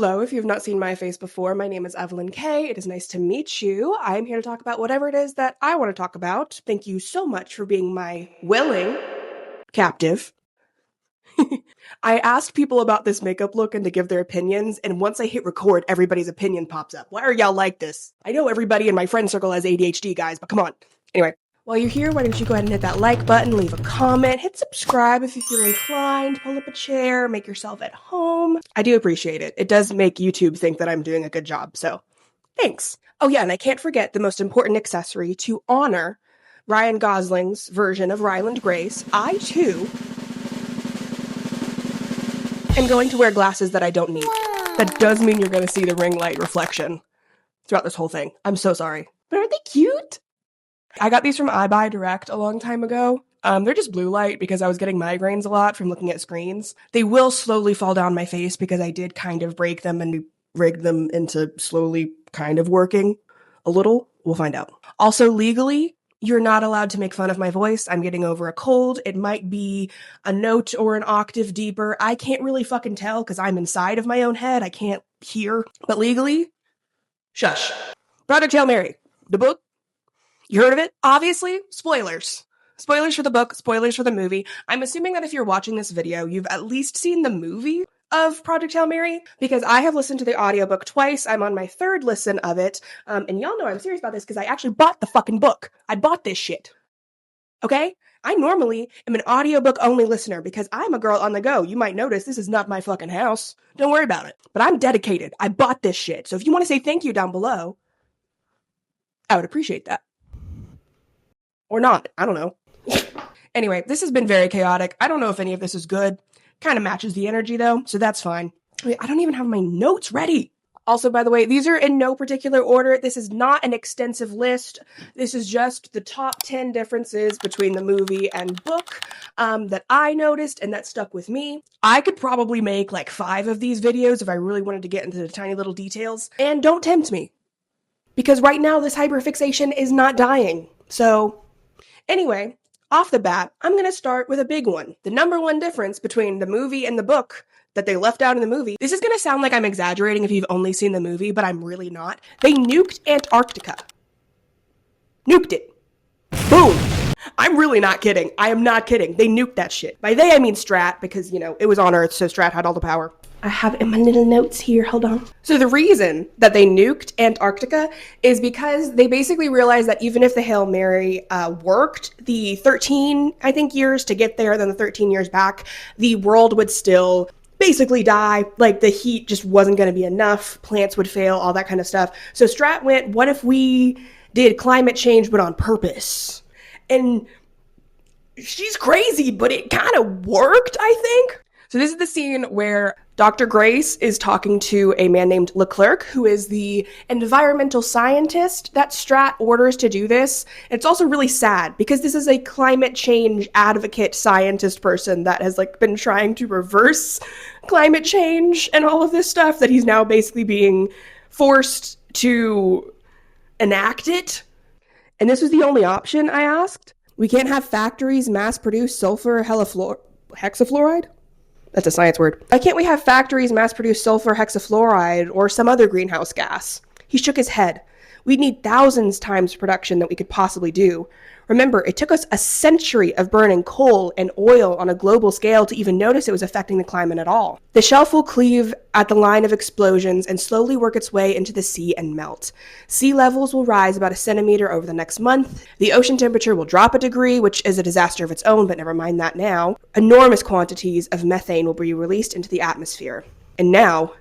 Hello, if you've not seen my face before, my name is Evelyn Kay. It is nice to meet you. I'm here to talk about whatever it is that I want to talk about. Thank you so much for being my willing captive. I asked people about this makeup look and to give their opinions, and once I hit record, everybody's opinion pops up. Why are y'all like this? I know everybody in my friend circle has ADHD, guys, but come on. Anyway, while you're here, why don't you go ahead and hit that like button, leave a comment, hit subscribe if you feel inclined, pull up a chair, make yourself at home. I do appreciate it. It does make YouTube think that I'm doing a good job, so thanks. Oh yeah, and I can't forget the most important accessory to honor Ryan Gosling's version of Ryland Grace. I, too, am going to wear glasses that I don't need. That does mean you're going to see the ring light reflection throughout this whole thing. I'm so sorry. But aren't they cute? I got these from iBuy Direct a long time ago. They're just blue light because I was getting migraines a lot from looking at screens. They will slowly fall down my face because I did kind of break them and rig them into slowly kind of working a little. We'll find out. Also, legally, you're not allowed to make fun of my voice. I'm getting over a cold. It might be a note or an octave deeper. I can't really fucking tell because I'm inside of my own head. I can't hear. But legally, shush. Project Hail Mary, the book. You heard of it? Obviously, spoilers. Spoilers for the book, spoilers for the movie. I'm assuming that if you're watching this video, you've at least seen the movie of Project Hail Mary, because I have listened to the audiobook twice. I'm on my third listen of it. And y'all know I'm serious about this because I actually bought the fucking book. I bought this shit. Okay? I normally am an audiobook only listener because I'm a girl on the go. You might notice this is not my fucking house. Don't worry about it. But I'm dedicated. I bought this shit. So if you want to say thank you down below, I would appreciate that. Or not. I don't know. Anyway, this has been very chaotic. I don't know if any of this is good. Kind of matches the energy, though, so that's fine. Wait, I don't even have my notes ready. Also, by the way, these are in no particular order. This is not an extensive list. This is just the top 10 differences between the movie and book that I noticed and that stuck with me. I could probably make like 5 of these videos if I really wanted to get into the tiny little details. And don't tempt me. Because right now, this hyperfixation is not dying. So anyway, off the bat, I'm going to start with a big one. The number one difference between the movie and the book that they left out in the movie. This is going to sound like I'm exaggerating if you've only seen the movie, but I'm really not. They nuked Antarctica. Nuked it. Boom. I'm really not kidding. I am not kidding. They nuked that shit. By they, I mean Strat, because, you know, it was on Earth, so Strat had all the power. I have it in my little notes here. Hold on. So the reason that they nuked Antarctica is because they basically realized that even if the Hail Mary worked, the 13, I think, years to get there, then the 13 years back, the world would still basically die. Like, the heat just wasn't going to be enough. Plants would fail, all that kind of stuff. So Strat went, what if we did climate change, but on purpose? And she's crazy, but it kind of worked, I think. So this is the scene where Dr. Grace is talking to a man named Leclerc, who is the environmental scientist that Strat orders to do this. It's also really sad because this is a climate change advocate scientist person that has like been trying to reverse climate change and all of this stuff, that he's now basically being forced to enact it. And this was the only option, I asked. We can't have factories mass produce sulfur hexafluoride? That's a science word. Why can't we have factories mass produce sulfur hexafluoride or some other greenhouse gas? He shook his head. We'd need thousands times production that we could possibly do. Remember, it took us a century of burning coal and oil on a global scale to even notice it was affecting the climate at all. The shelf will cleave at the line of explosions and slowly work its way into the sea and melt. Sea levels will rise about 1 centimeter over the next month. The ocean temperature will drop a degree, which is a disaster of its own, but never mind that now. Enormous quantities of methane will be released into the atmosphere. And now,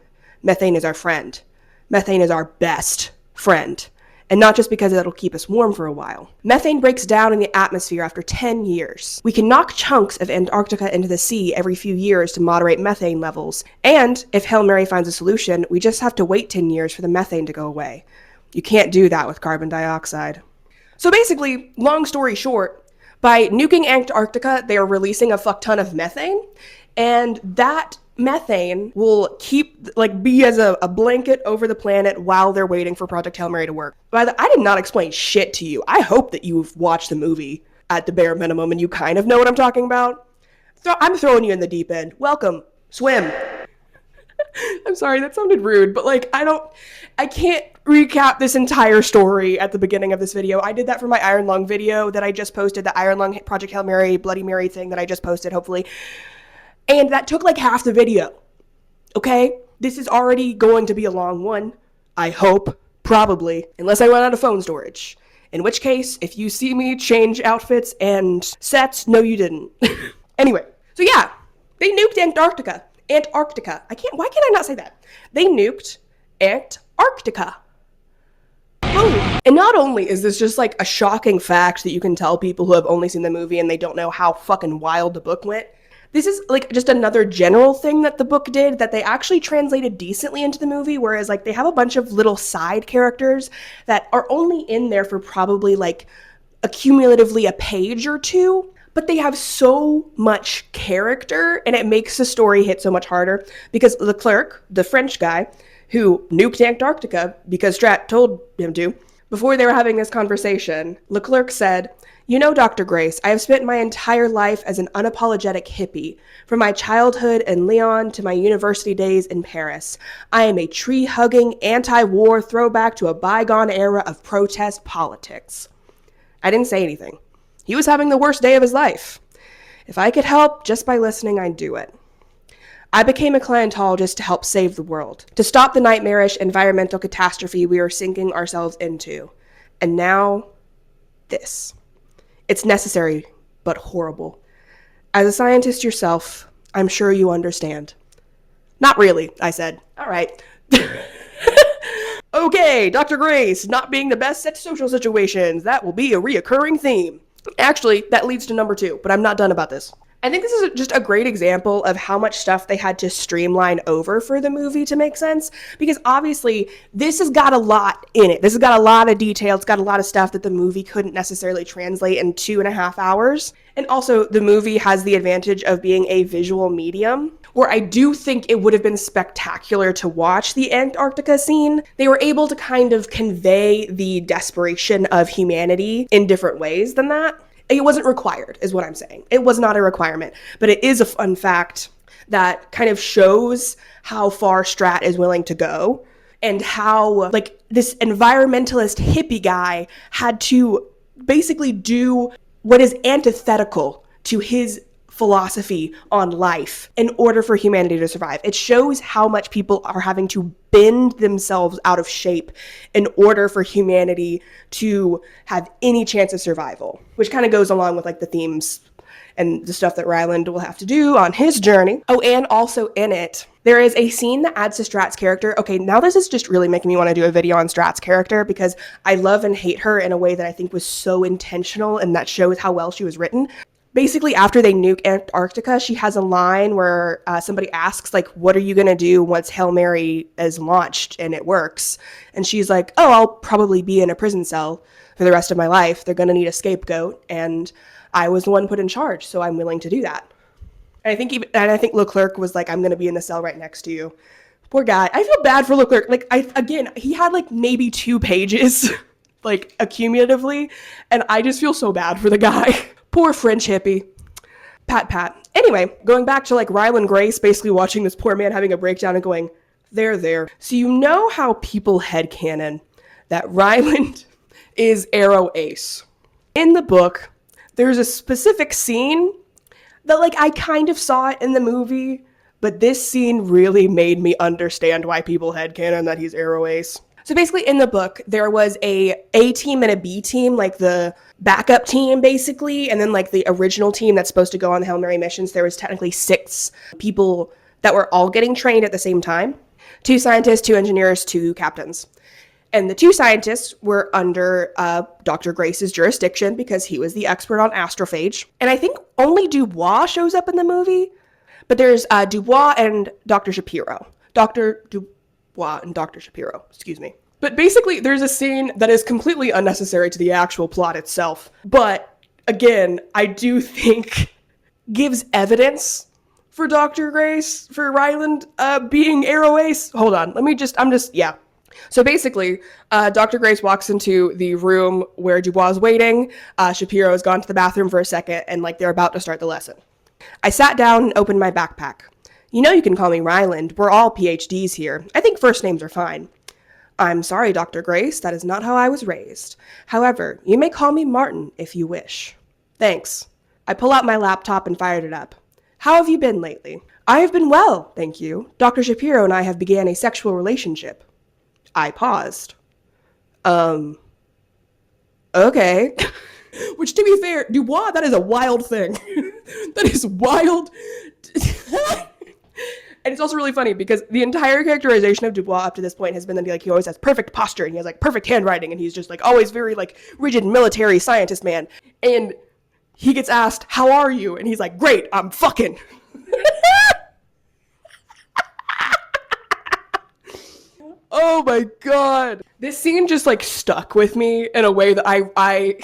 methane is our friend. Methane is our best friend. And not just because it'll keep us warm for a while. Methane breaks down in the atmosphere after 10 years. We can knock chunks of Antarctica into the sea every few years to moderate methane levels. And if Hail Mary finds a solution, we just have to wait 10 years for the methane to go away. You can't do that with carbon dioxide. So basically, long story short, by nuking Antarctica, they are releasing a fuck ton of methane. And that methane will be as a blanket over the planet while they're waiting for Project Hail Mary to work. I did not explain shit to you. I hope that you've watched the movie at the bare minimum and you kind of know what I'm talking about. I'm throwing you in the deep end. Welcome. Swim. I'm sorry, that sounded rude, but like, I can't recap this entire story at the beginning of this video. I did that for my Iron Lung video that I just posted, the Iron Lung Project Hail Mary, Bloody Mary thing that I just posted, hopefully. And that took like half the video. Okay? This is already going to be a long one. I hope. Probably. Unless I run out of phone storage. In which case, if you see me change outfits and sets, no you didn't. Anyway. So yeah. They nuked Antarctica. Why can't I not say that? They nuked Antarctica. Boom. And not only is this just like a shocking fact that you can tell people who have only seen the movie and they don't know how fucking wild the book went, this is like just another general thing that the book did that they actually translated decently into the movie, whereas like they have a bunch of little side characters that are only in there for probably like accumulatively a page or two, but they have so much character and it makes the story hit so much harder because Leclerc, the French guy who nuked Antarctica because Strat told him to, before they were having this conversation, Leclerc said, "You know, Dr. Grace, I have spent my entire life as an unapologetic hippie, from my childhood in Lyon to my university days in Paris. I am a tree-hugging, anti-war throwback to a bygone era of protest politics." I didn't say anything. He was having the worst day of his life. If I could help just by listening, I'd do it. I became a clientologist to help save the world, to stop the nightmarish environmental catastrophe we are sinking ourselves into. And now, this. It's necessary, but horrible. As a scientist yourself, I'm sure you understand. Not really, I said. All right. Okay, Dr. Grace, not being the best at social situations. That will be a reoccurring theme. Actually, that leads to number 2, but I'm not done about this. I think this is just a great example of how much stuff they had to streamline over for the movie to make sense, because obviously this has got a lot in it. This has got a lot of detail. It's got a lot of stuff that the movie couldn't necessarily translate in 2.5 hours. And also the movie has the advantage of being a visual medium, where I do think it would have been spectacular to watch the Antarctica scene. They were able to kind of convey the desperation of humanity in different ways than that. It wasn't required, is what I'm saying. It was not a requirement, but it is a fun fact that kind of shows how far Strat is willing to go and how, like, this environmentalist hippie guy had to basically do what is antithetical to his philosophy on life in order for humanity to survive. It shows how much people are having to bend themselves out of shape in order for humanity to have any chance of survival, which kind of goes along with like the themes and the stuff that Ryland will have to do on his journey. Oh, and also in it, there is a scene that adds to Strat's character. Okay, now this is just really making me want to do a video on Strat's character because I love and hate her in a way that I think was so intentional and that shows how well she was written. Basically, after they nuke Antarctica, she has a line where somebody asks, like, what are you going to do once Hail Mary is launched and it works? And she's like, oh, I'll probably be in a prison cell for the rest of my life. They're going to need a scapegoat. And I was the one put in charge, so I'm willing to do that. And I think Leclerc was like, I'm going to be in the cell right next to you. Poor guy. I feel bad for Leclerc. Like, he had like maybe 2 pages, like, accumulatively. And I just feel so bad for the guy. Poor French hippie. Pat. Anyway, going back to like Ryland Grace basically watching this poor man having a breakdown and going, there. So you know how people headcanon that Ryland is Arrow Ace. In the book, there's a specific scene that like I kind of saw it in the movie, but this scene really made me understand why people headcanon that he's Arrow Ace. So basically in the book, there was a team and a B team, like the backup team basically, and then like the original team that's supposed to go on the Hail Mary missions. There was technically 6 people that were all getting trained at the same time. 2 scientists, 2 engineers, 2 captains. And the 2 scientists were under Dr. Grace's jurisdiction because he was the expert on astrophage. And I think only Dubois shows up in the movie, but there's Dubois and Dr. Shapiro. Excuse me. But basically, there's a scene that is completely unnecessary to the actual plot itself. But again, I do think gives evidence for Dr. Grace, for Ryland being Arrow Ace. Hold on, yeah. So basically, Dr. Grace walks into the room where Dubois is waiting. Shapiro has gone to the bathroom for a second, and like they're about to start the lesson. I sat down and opened my backpack. You know you can call me Ryland. We're all PhDs here. I think first names are fine. I'm sorry, Dr. Grace. That is not how I was raised. However, you may call me Martin if you wish. Thanks. I pull out my laptop and fired it up. How have you been lately? I have been well, thank you. Dr. Shapiro and I have began a sexual relationship. I paused. Okay. Which, to be fair, Dubois, that is a wild thing. That is wild. And it's also really funny because the entire characterization of Dubois up to this point has been that he always has perfect posture and he has like perfect handwriting and he's just like always very like rigid military scientist man. And he gets asked, how are you? And he's like, great, I'm fucking. Oh my God. This scene just like stuck with me in a way that I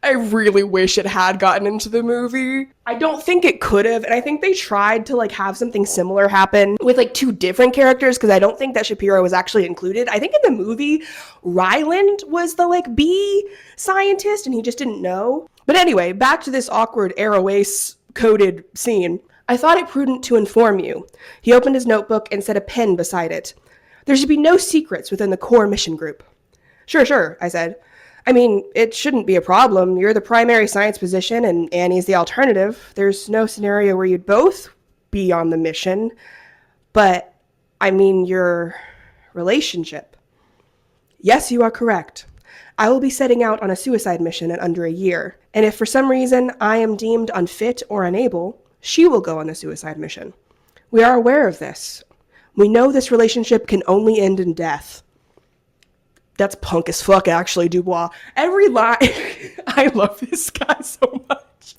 I really wish it had gotten into the movie. I don't think it could have, and I think they tried to like have something similar happen with like two different characters because I don't think that Shapiro was actually included. I think in the movie, Ryland was the like bee scientist and he just didn't know. But anyway, back to this awkward Aeroace coded scene. I thought it prudent to inform you. He opened his notebook and set a pen beside it. There should be no secrets within the core mission group. Sure, I said. I mean, it shouldn't be a problem. You're the primary science position and Annie's the alternative. There's no scenario where you'd both be on the mission. But, I mean, your relationship. Yes, you are correct. I will be setting out on a suicide mission in under a year. And if for some reason I am deemed unfit or unable, she will go on the suicide mission. We are aware of this. We know this relationship can only end in death. That's punk as fuck, actually, Dubois. Every line. I love this guy so much.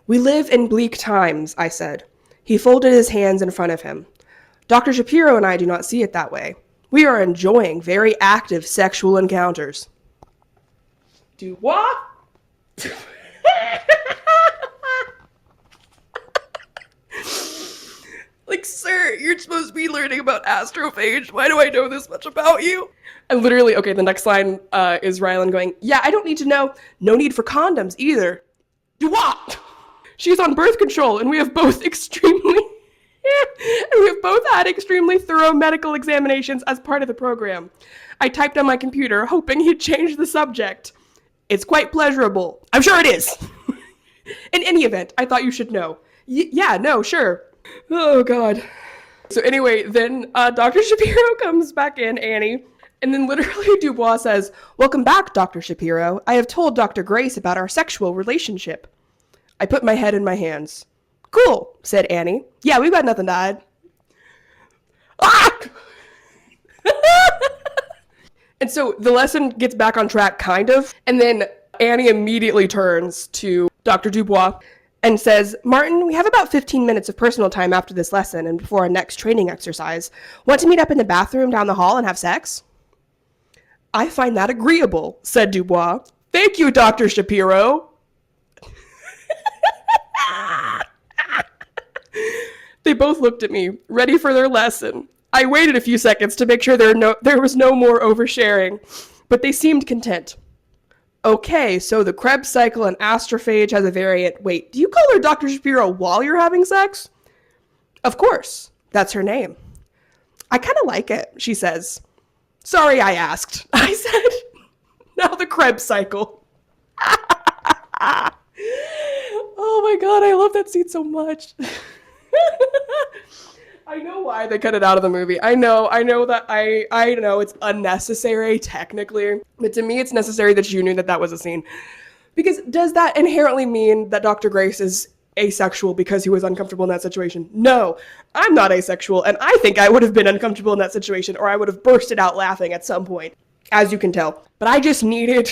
We live in bleak times, I said. He folded his hands in front of him. Dr. Shapiro and I do not see it that way. We are enjoying very active sexual encounters. Dubois? Like, sir, you're supposed to be learning about astrophage. Why do I know this much about you? And literally, okay, the next line is Ryland going, yeah, I don't need to know. No need for condoms either. What? She's on birth control, and we have both had extremely thorough medical examinations as part of the program. I typed on my computer, hoping he'd change the subject. It's quite pleasurable. I'm sure it is. In any event, I thought you should know. Yeah, no, sure. Oh, God. So anyway, then Dr. Shapiro comes back in, Annie, and then literally Dubois says, welcome back, Dr. Shapiro. I have told Dr. Grace about our sexual relationship. I put my head in my hands. Cool, said Annie. Yeah, we've got nothing to hide. Ah! And so the lesson gets back on track, kind of, and then Annie immediately turns to Dr. Dubois and says, Martin, we have about 15 minutes of personal time after this lesson and before our next training exercise. Want to meet up in the bathroom down the hall and have sex? I find that agreeable, said Dubois. Thank you, Dr. Shapiro. They both looked at me, ready for their lesson. I waited a few seconds to make sure there was no more oversharing, but they seemed content. Okay, so the Krebs cycle and astrophage has a variant. Wait, do you call her Dr. Shapiro while you're having sex? Of course. That's her name. I kind of like it, she says. Sorry I asked. I said, now the Krebs cycle. Oh my God, I love that scene so much. I know why they cut it out of the movie. I know that I know it's unnecessary technically, but to me it's necessary that you knew that was a scene. Because does that inherently mean that Dr. Grace is asexual because he was uncomfortable in that situation? No, I'm not asexual, and I think I would have been uncomfortable in that situation, or I would have bursted out laughing at some point, as you can tell. But I just needed,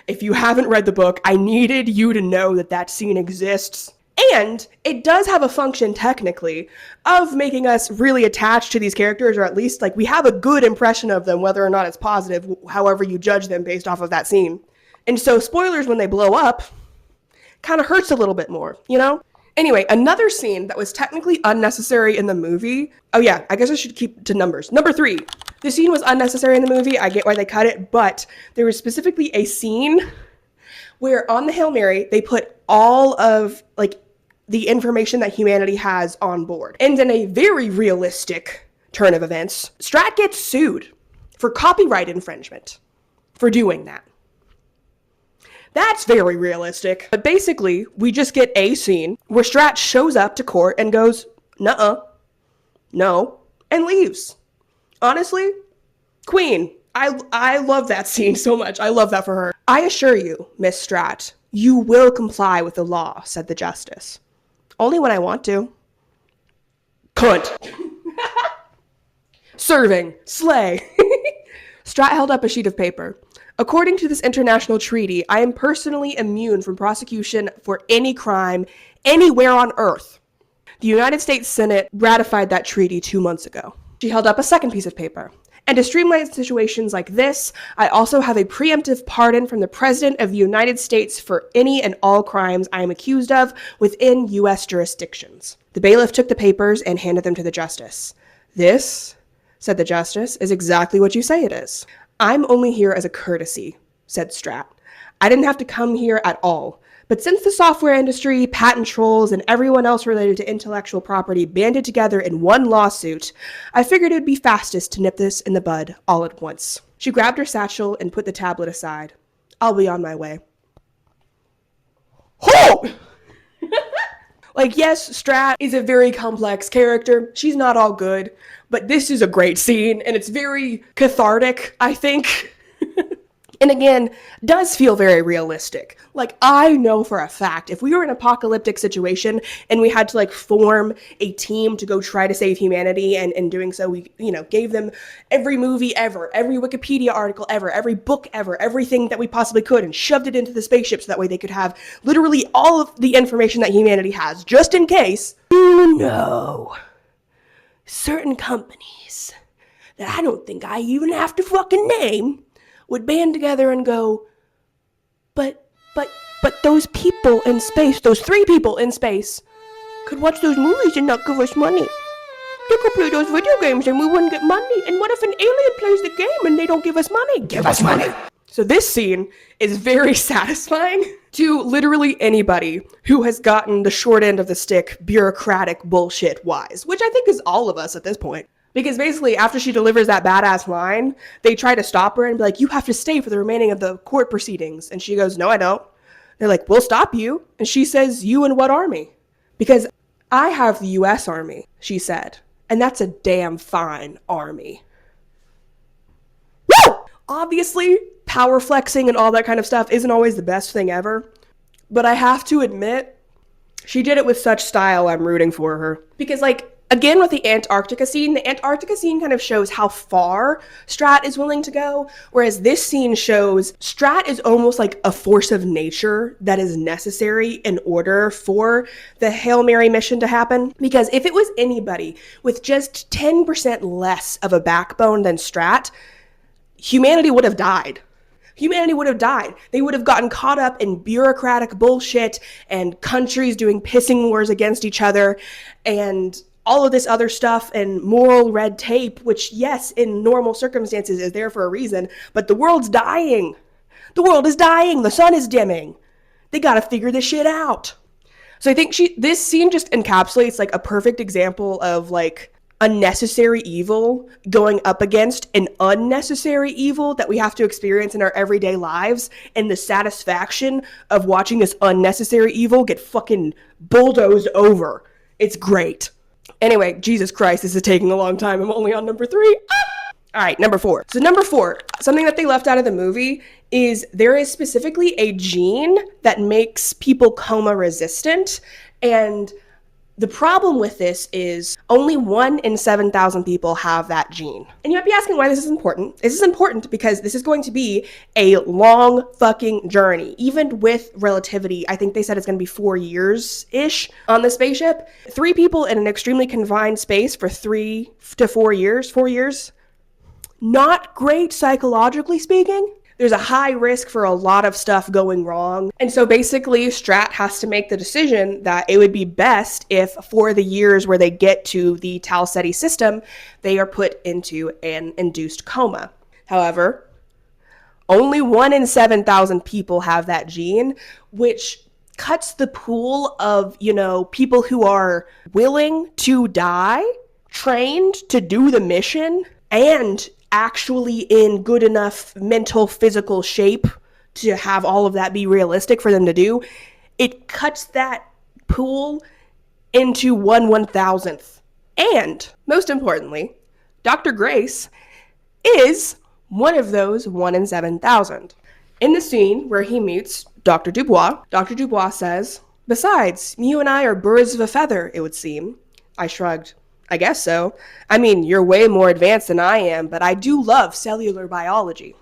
if you haven't read the book, I needed you to know that scene exists. And it does have a function, technically, of making us really attached to these characters, or at least, like, we have a good impression of them, whether or not it's positive, however you judge them based off of that scene. And so, spoilers when they blow up kind of hurts a little bit more, you know? Anyway, another scene that was technically unnecessary in the movie. Oh yeah, I guess I should keep to numbers. Number 3. The scene was unnecessary in the movie. I get why they cut it, but there was specifically a scene where on the Hail Mary, they put all of, like, the information that humanity has on board. And in a very realistic turn of events, Strat gets sued for copyright infringement for doing that. That's very realistic. But basically, we just get a scene where Strat shows up to court and goes, nuh-uh, no, and leaves. Honestly, queen. I love that scene so much. I love that for her. I assure you, Miss Strat, you will comply with the law, said the justice. Only when I want to. Cunt. Serving. Slay. Strat held up a sheet of paper. According to this international treaty, I am personally immune from prosecution for any crime anywhere on Earth. The United States Senate ratified that treaty 2 months ago. She held up a second piece of paper. And to streamline situations like this, I also have a preemptive pardon from the President of the United States for any and all crimes I am accused of within U.S. jurisdictions. The bailiff took the papers and handed them to the justice. This, said the justice, is exactly what you say it is. I'm only here as a courtesy, said Strat. I didn't have to come here at all. But since the software industry, patent trolls, and everyone else related to intellectual property banded together in one lawsuit, I figured it would be fastest to nip this in the bud all at once. She grabbed her satchel and put the tablet aside. I'll be on my way. Oh! Like, yes, Strat is a very complex character. She's not all good, but this is a great scene, and it's very cathartic, I think. And again, does feel very realistic. Like, I know for a fact, if we were in an apocalyptic situation and we had to, like, form a team to go try to save humanity, and in doing so, we, gave them every movie ever, every Wikipedia article ever, every book ever, everything that we possibly could, and shoved it into the spaceship so that way they could have literally all of the information that humanity has, just in case. No. Certain companies that I don't think I even have to fucking name would band together and go, but those people in space, those 3 people in space, could watch those movies and not give us money. They could play those video games and we wouldn't get money. And what if an alien plays the game and they don't give us money? Give us money. So this scene is very satisfying to literally anybody who has gotten the short end of the stick bureaucratic bullshit wise, which I think is all of us at this point. Because basically, after she delivers that badass line, they try to stop her and be like, you have to stay for the remaining of the court proceedings. And she goes, no, I don't. They're like, we'll stop you. And she says, you and what army? Because I have the U.S. Army, she said. And that's a damn fine army. Woo! Obviously, power flexing and all that kind of stuff isn't always the best thing ever. But I have to admit, she did it with such style, I'm rooting for her. Because, again, with the Antarctica scene kind of shows how far Strat is willing to go, whereas this scene shows Strat is almost like a force of nature that is necessary in order for the Hail Mary mission to happen. Because if it was anybody with just 10% less of a backbone than Strat, humanity would have died. Humanity would have died. They would have gotten caught up in bureaucratic bullshit and countries doing pissing wars against each other and all of this other stuff and moral red tape, which, yes, in normal circumstances is there for a reason, but the world's dying. The world is dying. The sun is dimming. They got to figure this shit out. So I think this scene just encapsulates a perfect example of a necessary evil going up against an unnecessary evil that we have to experience in our everyday lives, and the satisfaction of watching this unnecessary evil get fucking bulldozed over. It's great. Anyway, Jesus Christ, this is taking a long time. I'm only on number 3. All right, number 4. So number 4, something that they left out of the movie is there is specifically a gene that makes people coma resistant. And the problem with this is only 1 in 7,000 people have that gene. And you might be asking why this is important. This is important because this is going to be a long fucking journey. Even with relativity, I think they said it's going to be 4 years-ish on the spaceship. 3 people in an extremely confined space for 3 to 4 years. 4 years. Not great psychologically speaking. There's a high risk for a lot of stuff going wrong. And so basically, Strat has to make the decision that it would be best if for the years where they get to the Tal Ceti system, they are put into an induced coma. However, only 1 in 7,000 people have that gene, which cuts the pool of, people who are willing to die, trained to do the mission, and actually in good enough mental, physical shape to have all of that be realistic for them to do. It cuts that pool into 1/1000th. And most importantly, Dr. Grace is one of those 1 in 7,000. In the scene where he meets Dr. Dubois says, "Besides, you and I are birds of a feather, it would seem." I shrugged. "I guess so. I mean, you're way more advanced than I am, but I do love cellular biology."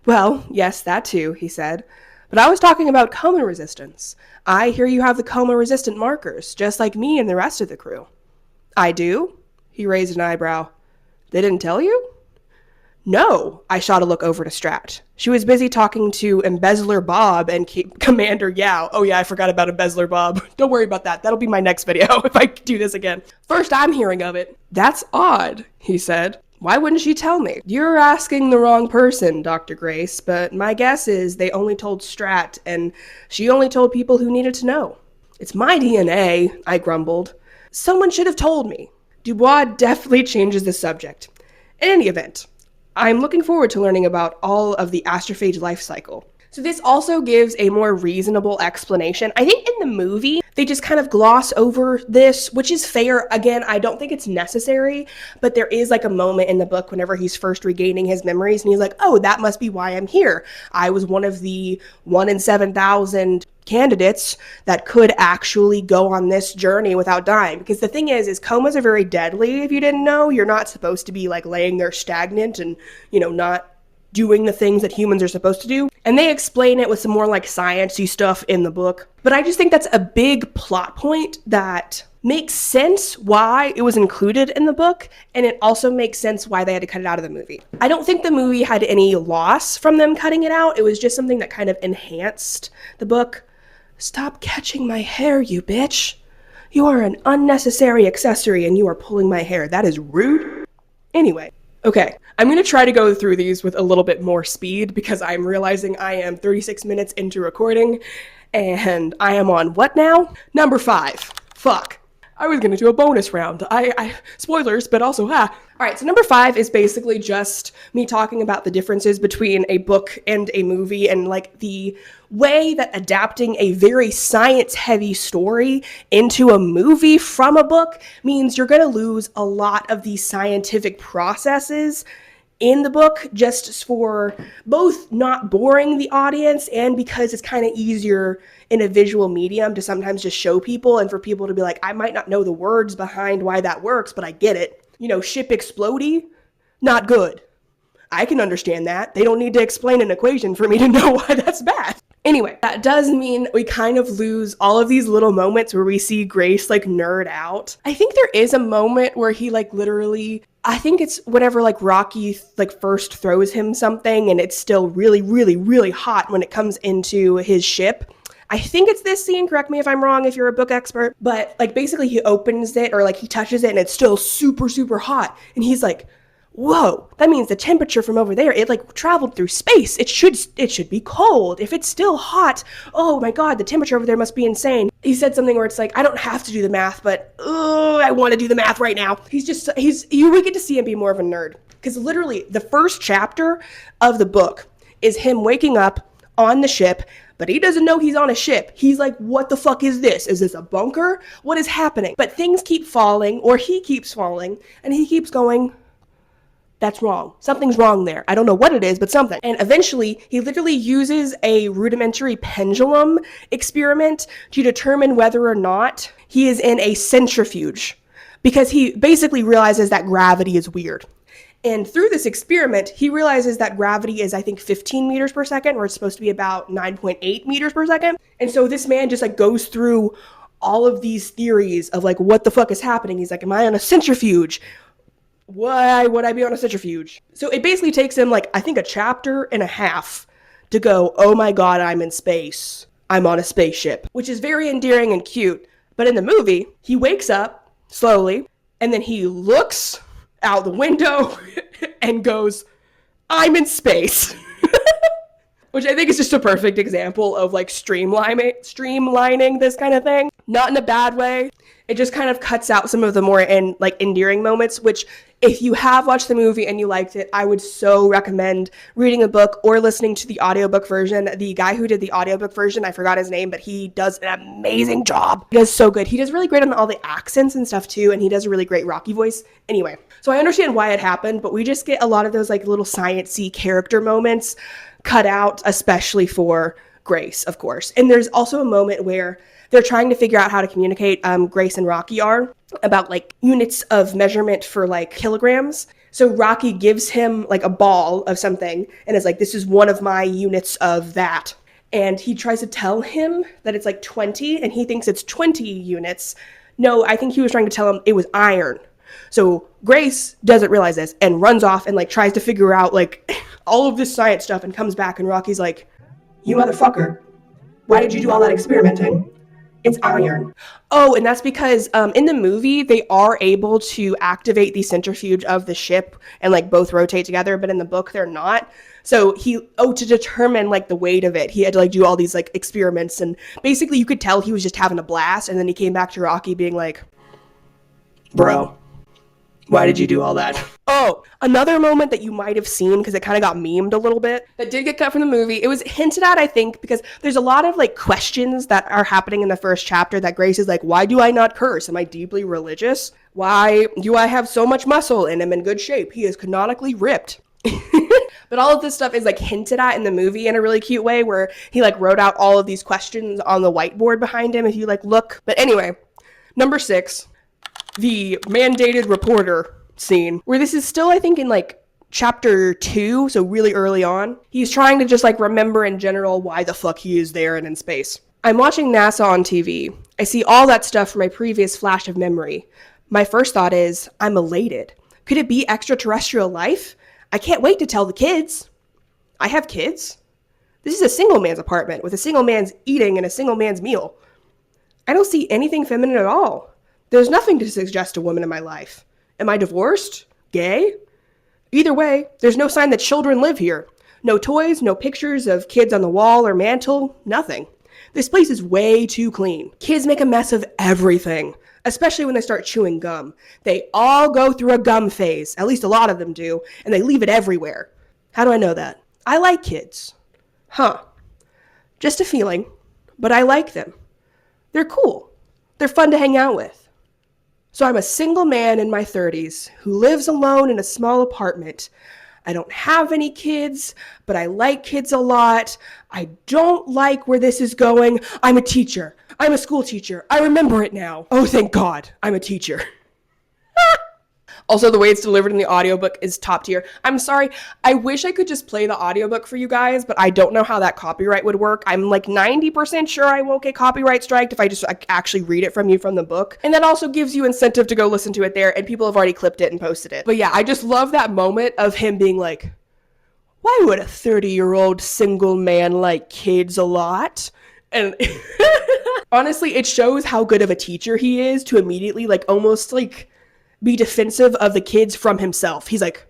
"Well, yes, that too," he said. "But I was talking about coma resistance. I hear you have the coma-resistant markers, just like me and the rest of the crew." "I do?" He raised an eyebrow. "They didn't tell you?" "No," I shot a look over to Strat. She was busy talking to Embezzler Bob and Commander Yao. Oh yeah, I forgot about Embezzler Bob. Don't worry about that. That'll be my next video if I do this again. First I'm hearing of it. "That's odd," he said. "Why wouldn't she tell me?" "You're asking the wrong person, Dr. Grace, but my guess is they only told Strat, and she only told people who needed to know." "It's my DNA," I grumbled. "Someone should have told me." Dubois definitely changes the subject. In any event, I'm looking forward to learning about all of the astrophage life cycle. So this also gives a more reasonable explanation. I think in the movie, they just kind of gloss over this, which is fair. Again, I don't think it's necessary, but there is like a moment in the book whenever he's first regaining his memories and he's like, "Oh, that must be why I'm here. I was one of the 1 in 7,000 candidates that could actually go on this journey without dying." Because the thing is comas are very deadly. If you didn't know, you're not supposed to be like laying there stagnant and, not doing the things that humans are supposed to do. And they explain it with some more like sciencey stuff in the book. But I just think that's a big plot point that makes sense why it was included in the book, and it also makes sense why they had to cut it out of the movie. I don't think the movie had any loss from them cutting it out. It was just something that kind of enhanced the book. "Stop catching my hair, you bitch. You are an unnecessary accessory and you are pulling my hair. That is rude." Anyway. Okay, I'm going to try to go through these with a little bit more speed because I'm realizing I am 36 minutes into recording and I am on what now? Number 5. Fuck. I was going to do a bonus round. Spoilers, but also, All right, so number 5 is basically just me talking about the differences between a book and a movie and like the way that adapting a very science-heavy story into a movie from a book means you're going to lose a lot of the scientific processes in the book just for both not boring the audience and because it's kind of easier in a visual medium to sometimes just show people and for people to be like, I might not know the words behind why that works, but I get it. Ship explodey, not good. I can understand that. They don't need to explain an equation for me to know why that's bad. Anyway, that does mean we kind of lose all of these little moments where we see Grace like nerd out. I think there is a moment where he like literally, I think it's whenever like Rocky like first throws him something and it's still really, really, really hot when it comes into his ship. I think it's this scene, correct me if I'm wrong if you're a book expert, but like basically he opens it or like he touches it and it's still super, super hot. And he's like, whoa, that means the temperature from over there, it like traveled through space. It should be cold. If it's still hot, oh my God, the temperature over there must be insane. He said something where it's like, I don't have to do the math, but I want to do the math right now. We get to see him be more of a nerd. Because literally the first chapter of the book is him waking up on the ship, but he doesn't know he's on a ship. He's like, what the fuck is this? Is this a bunker? What is happening? But things keep falling, or he keeps falling, and he keeps going, that's wrong. Something's wrong there. I don't know what it is, but something. And eventually, he literally uses a rudimentary pendulum experiment to determine whether or not he is in a centrifuge, because he basically realizes that gravity is weird. And through this experiment, he realizes that gravity is, I think, 15 meters per second, where it's supposed to be about 9.8 meters per second. And so this man just like goes through all of these theories of like, what the fuck is happening? He's like, am I on a centrifuge? Why would I be on a centrifuge? So it basically takes him like, I think a chapter and a half to go, oh my God, I'm in space. I'm on a spaceship, which is very endearing and cute. But in the movie, he wakes up slowly and then he looks out the window and goes, I'm in space. which I think is just a perfect example of like streamlining this kind of thing. Not in a bad way. It just kind of cuts out some of the more endearing moments, which if you have watched the movie and you liked it, I would so recommend reading a book or listening to the audiobook version. The guy who did the audiobook version, I forgot his name, but he does an amazing job. He does so good. He does really great on all the accents and stuff too, and he does a really great Rocky voice. Anyway, so I understand why it happened, but we just get a lot of those like little science-y character moments cut out, especially for Grace, of course. And there's also a moment where they're trying to figure out how to communicate, Grace and Rocky are, about like units of measurement for like kilograms. So Rocky gives him like a ball of something and is like, this is one of my units of that. And he tries to tell him that it's like 20 and he thinks it's 20 units. No, I think he was trying to tell him it was iron. So Grace doesn't realize this and runs off and like tries to figure out like all of this science stuff and comes back and Rocky's like, you motherfucker, why did you do all that experimenting? It's iron. Oh, and that's because in the movie, they are able to activate the centrifuge of the ship and like both rotate together, but in the book, they're not. So to determine like the weight of it, he had to like do all these like experiments and basically you could tell he was just having a blast. And then he came back to Rocky being like, bro, why did you do all that? Oh, another moment that you might have seen, because it kind of got memed a little bit, that did get cut from the movie. It was hinted at, I think, because there's a lot of like questions that are happening in the first chapter that Grace is like, why do I not curse? Am I deeply religious? Why do I have so much muscle and am in good shape? He is canonically ripped. But all of this stuff is like hinted at in the movie in a really cute way where he like wrote out all of these questions on the whiteboard behind him if you like look. But anyway, number 6. The mandated reporter scene, where this is still, I think, in like chapter 2, so really early on. He's trying to just like remember in general why the fuck he is there and in space. I'm watching NASA on TV. I see all that stuff from my previous flash of memory. My first thought is, I'm elated. Could it be extraterrestrial life? I can't wait to tell the kids. I have kids. This is a single man's apartment with a single man's eating and a single man's meal. I don't see anything feminine at all. There's nothing to suggest a woman in my life. Am I divorced? Gay? Either way, there's no sign that children live here. No toys, no pictures of kids on the wall or mantle, nothing. This place is way too clean. Kids make a mess of everything, especially when they start chewing gum. They all go through a gum phase, at least a lot of them do, and they leave it everywhere. How do I know that? I like kids. Huh. Just a feeling, but I like them. They're cool. They're fun to hang out with. So I'm a single man in my 30s who lives alone in a small apartment. I don't have any kids, but I like kids a lot. I don't like where this is going. I'm a teacher. I'm a school teacher. I remember it now. Oh, thank God. I'm a teacher. Also, the way it's delivered in the audiobook is top tier. I'm sorry. I wish I could just play the audiobook for you guys, but I don't know how that copyright would work. I'm like 90% sure I won't get copyright striked if I just actually read it from you from the book. And that also gives you incentive to go listen to it there, and people have already clipped it and posted it. But yeah, I just love that moment of him being like, why would a 30-year-old single man like kids a lot? And honestly, it shows how good of a teacher he is to immediately like almost like be defensive of the kids from himself. He's like,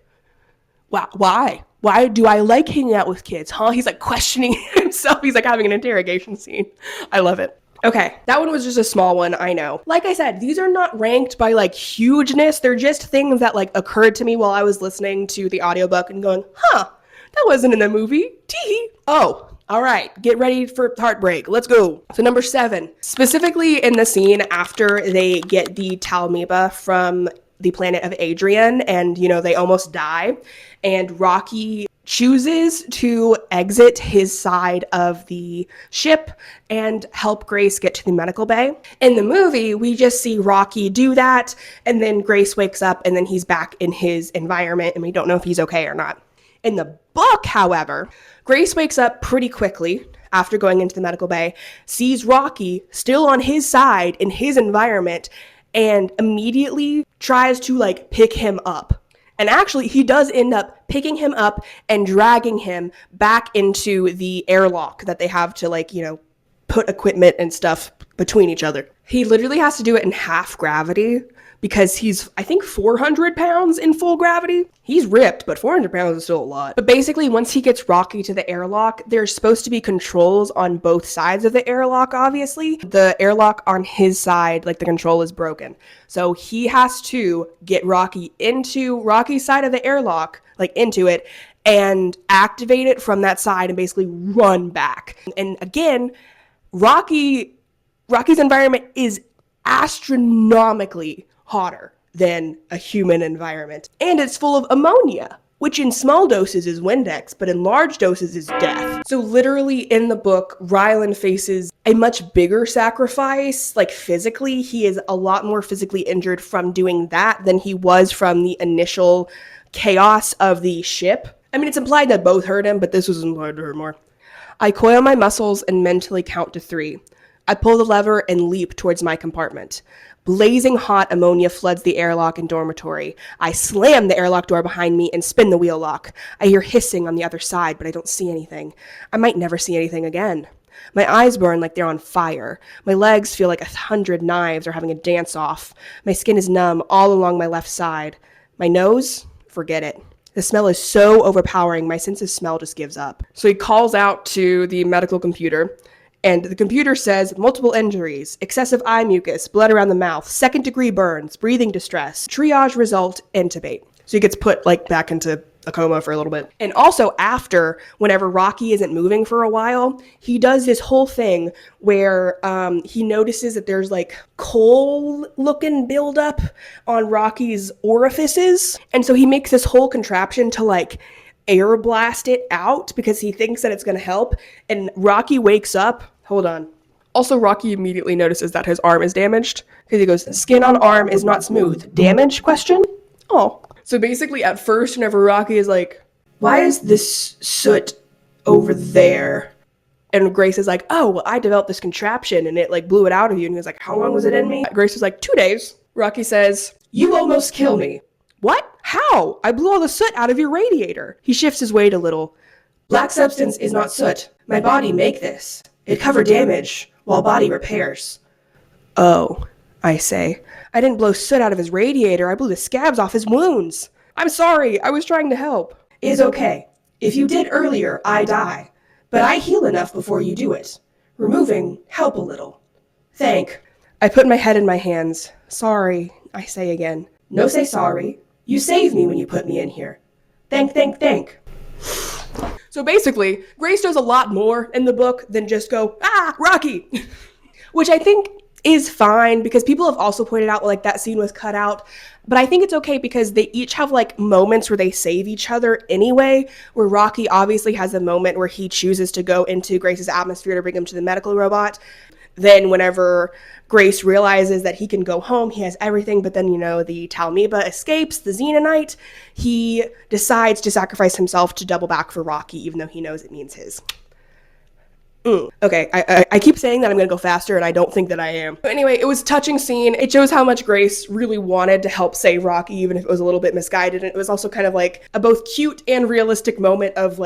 wow, why? Why do I like hanging out with kids, huh? He's like questioning himself. He's like having an interrogation scene. I love it. Okay, that one was just a small one, I know. Like I said, these are not ranked by like hugeness. They're just things that like occurred to me while I was listening to the audiobook and going, huh, that wasn't in the movie. Tee. Oh, all right, get ready for heartbreak. Let's go. So number 7, specifically in the scene after they get the Talmeba from the planet of Adrian and, you know, they almost die. And Rocky chooses to exit his side of the ship and help Grace get to the medical bay. In the movie, we just see Rocky do that. And then Grace wakes up and then he's back in his environment and we don't know if he's okay or not. In the book, however, Grace wakes up pretty quickly after going into the medical bay, sees Rocky still on his side in his environment, and immediately tries to like pick him up. And actually, he does end up picking him up and dragging him back into the airlock that they have to like, you know, put equipment and stuff between each other. He literally has to do it in half gravity, because he's, I think, 400 pounds in full gravity. He's ripped, but 400 pounds is still a lot. But basically, once he gets Rocky to the airlock, there's supposed to be controls on both sides of the airlock, obviously. The airlock on his side, like the control is broken. So he has to get Rocky into Rocky's side of the airlock, like into it, and activate it from that side and basically run back. And again, Rocky's environment is astronomically hotter than a human environment. And it's full of ammonia, which in small doses is Windex, but in large doses is death. So literally in the book, Rylan faces a much bigger sacrifice. Like physically, he is a lot more physically injured from doing that than he was from the initial chaos of the ship. I mean, it's implied that both hurt him, but this was implied to hurt more. I coil my muscles and mentally count to 3. I pull the lever and leap towards my compartment. Blazing hot ammonia floods the airlock and dormitory. I slam the airlock door behind me and spin the wheel lock. I hear hissing on the other side, but I don't see anything. I might never see anything again. My eyes burn like they're on fire. My legs feel like 100 knives are having a dance-off. My skin is numb all along my left side. My nose? Forget it. The smell is so overpowering, my sense of smell just gives up. So he calls out to the medical computer, and the computer says multiple injuries, excessive eye mucus, blood around the mouth, second-degree burns, breathing distress, triage result, intubate. So he gets put back into a coma for a little bit. And also after, whenever Rocky isn't moving for a while, he does this whole thing where he notices that there's coal-looking buildup on Rocky's orifices. And so he makes this whole contraption to air blast it out because he thinks that it's going to help. And Rocky wakes up. Hold on. Also, Rocky immediately notices that his arm is damaged because he goes, skin on arm is not smooth. Damage? Question? Oh. So basically at first, whenever Rocky is like, why is this soot over there? And Grace is like, oh, well, I developed this contraption and it blew it out of you. And he was like, how long was it in me? Grace was like, 2 days. Rocky says, you almost kill me. What? How? I blew all the soot out of your radiator. He shifts his weight a little. Black substance is not soot. My body make this. It cover damage while body repairs. Oh, I say. I didn't blow soot out of his radiator. I blew the scabs off his wounds. I'm sorry. I was trying to help. It's okay. If you did earlier, I die. But I heal enough before you do it. Removing help a little. Thank. I put my head in my hands. Sorry, I say again. No say sorry. You saved me when you put me in here. Thank. So basically, Grace does a lot more in the book than just go, Rocky! Which I think is fine because people have also pointed out that scene was cut out. But I think it's okay because they each have moments where they save each other anyway, where Rocky obviously has a moment where he chooses to go into Grace's atmosphere to bring him to the medical robot. Then whenever Grace realizes that he can go home, he has everything, but then, the Talmiba escapes, the Xenonite, he decides to sacrifice himself to double back for Rocky, even though he knows it means his. Okay, I keep saying that I'm going to go faster, and I don't think that I am. But anyway, it was a touching scene. It shows how much Grace really wanted to help save Rocky, even if it was a little bit misguided. And it was also kind of a both cute and realistic moment of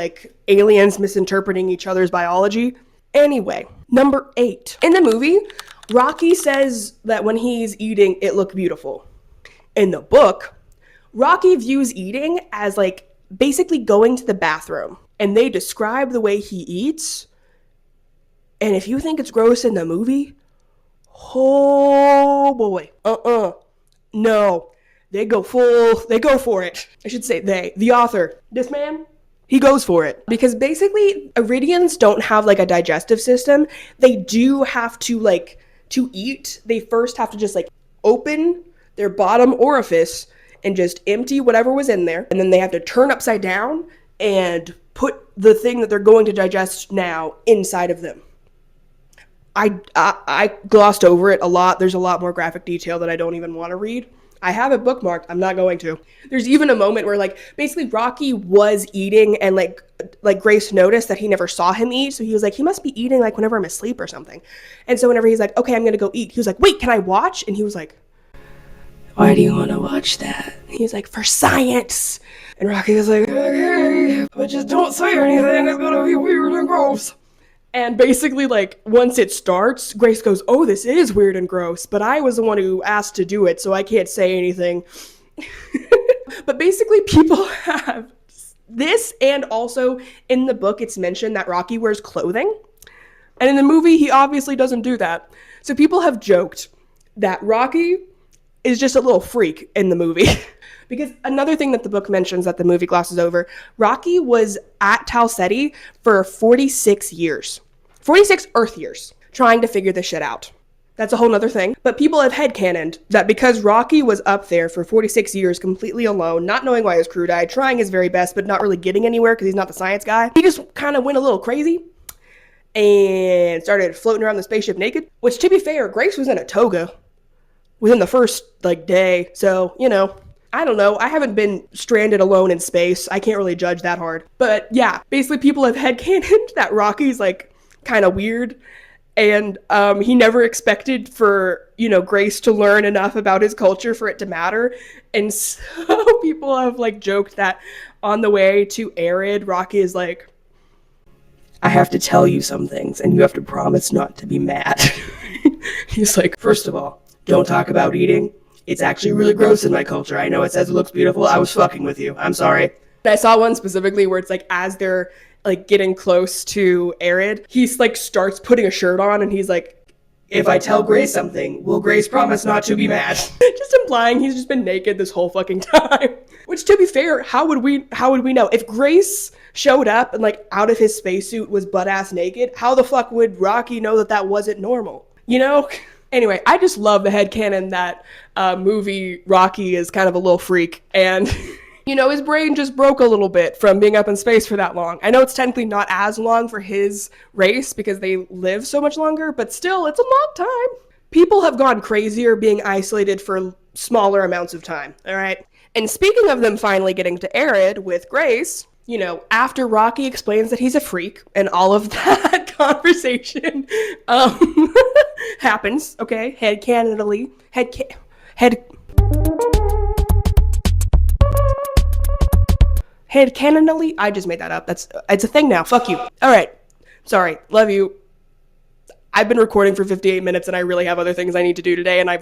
aliens misinterpreting each other's biology. Anyway, number 8. In the movie, Rocky says that when he's eating, it looked beautiful. In the book, Rocky views eating as basically going to the bathroom. And they describe the way he eats. And if you think it's gross in the movie, oh boy, no, they go for it. I should say the author, this man, he goes for it. Because basically, Eridians don't have a digestive system. They do have to to eat. They first have to just open their bottom orifice and just empty whatever was in there. And then they have to turn upside down and put the thing that they're going to digest now inside of them. I glossed over it a lot. There's a lot more graphic detail that I don't even want to read. I have it bookmarked. I'm not going to. There's even a moment where basically Rocky was eating and Grace noticed that he never saw him eat. So he was he must be eating whenever I'm asleep or something. And so whenever he's okay, I'm going to go eat. He was wait, can I watch? And he was why do you want to watch that? And he's for science. And Rocky was okay, but just don't say anything. It's going to be weird and gross. And basically, like, once it starts, Grace goes, oh, this is weird and gross, but I was the one who asked to do it, so I can't say anything. But basically, people have this, and also in the book, it's mentioned that Rocky wears clothing. And in the movie, he obviously doesn't do that. So people have joked that Rocky is just a little freak in the movie. Because another thing that the book mentions that the movie glosses over, Rocky was at Tal Ceti for 46 years. 46 Earth years, trying to figure this shit out. That's a whole nother thing. But people have headcanoned that because Rocky was up there for 46 years completely alone, not knowing why his crew died, trying his very best, but not really getting anywhere because he's not the science guy. He just kind of went a little crazy and started floating around the spaceship naked. Which, to be fair, Grace was in a toga within the first, day. So, I don't know. I haven't been stranded alone in space. I can't really judge that hard. But yeah, basically people have headcanoned that Rocky's, kind of weird. And he never expected for, Grace to learn enough about his culture for it to matter. And so people have, joked that on the way to Arid, Rocky is like, I have to tell you some things, and you have to promise not to be mad. He's like, first of all, don't talk about eating. It's actually really gross in my culture. I know it says it looks beautiful. I was fucking with you. I'm sorry. I saw one specifically where it's as they're getting close to Arid, he starts putting a shirt on and he's like, if I tell Grace something, will Grace promise not to be mad? Just implying he's just been naked this whole fucking time. Which, to be fair, how would we know? If Grace showed up and out of his spacesuit was butt-ass naked, how the fuck would Rocky know that wasn't normal? Anyway, I just love the headcanon that movie Rocky is kind of a little freak. And, his brain just broke a little bit from being up in space for that long. I know it's technically not as long for his race because they live so much longer, but still, it's a long time. People have gone crazier being isolated for smaller amounts of time, all right? And speaking of them finally getting to Arid with Grace, after Rocky explains that he's a freak and all of that conversation happens, okay? Headcanonally. Headcanonally? I just made that up. It's a thing now. Fuck you. All right. Sorry. Love you. I've been recording for 58 minutes and I really have other things I need to do today and I'm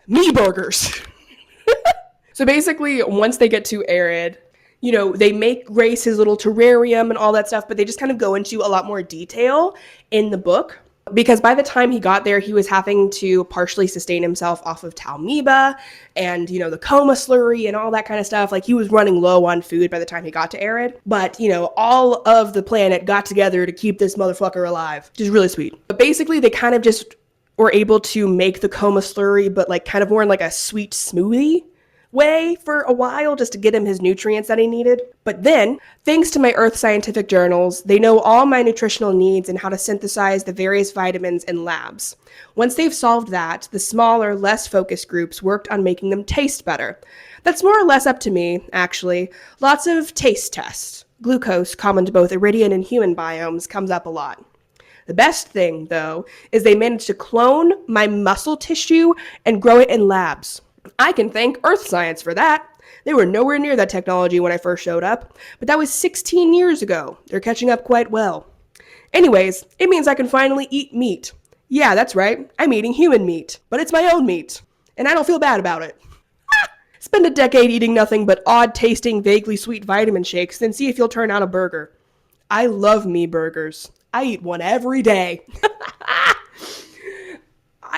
me burgers. So basically, once they get to Arid, they make Grace his little terrarium and all that stuff, but they just kind of go into a lot more detail in the book. Because by the time he got there, he was having to partially sustain himself off of Talmiba and, the coma slurry and all that kind of stuff. He was running low on food by the time he got to Arid. But, all of the planet got together to keep this motherfucker alive, which is really sweet. But basically, they kind of just were able to make the coma slurry, but kind of more in a sweet smoothie way for a while just to get him his nutrients that he needed. But then, thanks to my Earth scientific journals, they know all my nutritional needs and how to synthesize the various vitamins in labs. Once they've solved that, the smaller, less focused groups worked on making them taste better. That's more or less up to me, actually. Lots of taste tests. Glucose, common to both Eridian and human biomes, comes up a lot. The best thing, though, is they managed to clone my muscle tissue and grow it in labs. I can thank Earth science for that. They were nowhere near that technology when I first showed up, but that was 16 years ago. They're catching up quite well. Anyways, it means I can finally eat meat. Yeah, that's right. I'm eating human meat, but it's my own meat, and I don't feel bad about it. Spend a decade eating nothing but odd-tasting, vaguely sweet vitamin shakes, then see if you'll turn out a burger. I love me burgers. I eat one every day.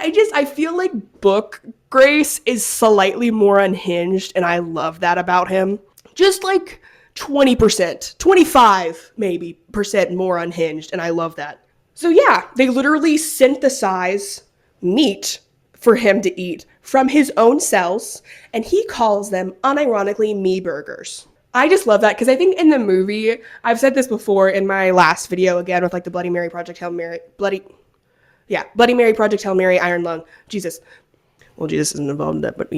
I feel like Book Grace is slightly more unhinged, and I love that about him. Just 20%, 25 maybe % more unhinged, and I love that. So yeah, they literally synthesize meat for him to eat from his own cells, and he calls them, unironically, me burgers. I just love that, because I think in the movie, I've said this before in my last video, again, with the Bloody Mary Project Hail Mary, Bloody Mary Project Hail Mary, Iron Lung, Jesus. Well, Jesus isn't involved in that, but